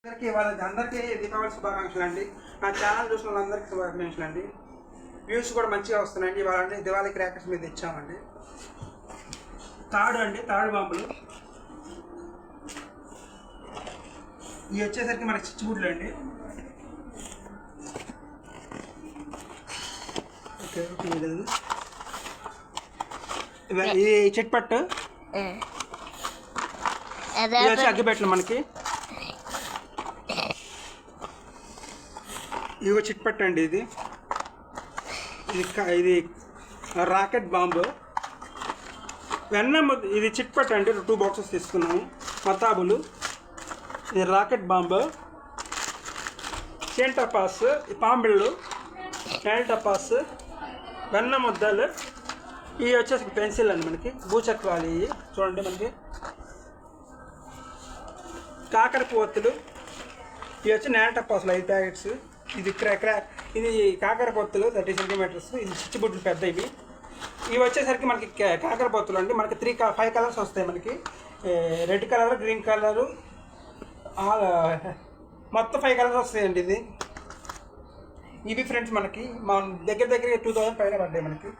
అందరికీ దీపావళి శుభాకాంక్షలు అండి. నా ఛానల్ చూసిన వాళ్ళందరికీ శుభాకాంక్షలు అండి. వ్యూస్ కూడా మంచిగా వస్తున్నాయండి. ఇవాళ దివాళీ క్రాకర్స్ మీద ఇచ్చామండి. తాడు బాంబులు ఇవి వచ్చేసరికి మనకి చిచ్చుబుడ్లు అండి. ఇది చెట్పట్టు, ఇది వచ్చి అగ్గిపెట్టలు మనకి. ఇవి చిట్పట్టు అండి. ఇది రాకెట్ బాంబు. ఇది చిట్పట్టు అండి. 2 బాక్సెస్ తీసుకున్నాము. మతాబులు, ఇది రాకెట్ బాంబు, చేన్ టపాస్, పాంబిళ్ళు, నేల టపాస్, వెన్న ముద్దలు. ఇవి వచ్చేసి పెన్సిల్ అండి మనకి. భూచక్రాలు ఇవి చూడండి మనకి. కాకర పొత్తులు, ఇవి వచ్చి నేల టపాసులు 5 ప్యాకెట్స్. ఇది ఇది కాకర పొత్తులు 30 సెంటీమీటర్స్. ఇది చిచ్చుబుడ్లు పెద్ద. ఇవి వచ్చేసరికి మనకి కాకర పొత్తులు అండి. మనకి 5 కలర్స్ వస్తాయి మనకి. రెడ్ కలర్, గ్రీన్ కలరు, మొత్తం 5 కలర్స్ వస్తాయండి. ఇవి ఫ్రెండ్స్ మనకి దగ్గర 2000 పైన పడ్డాయి మనకి.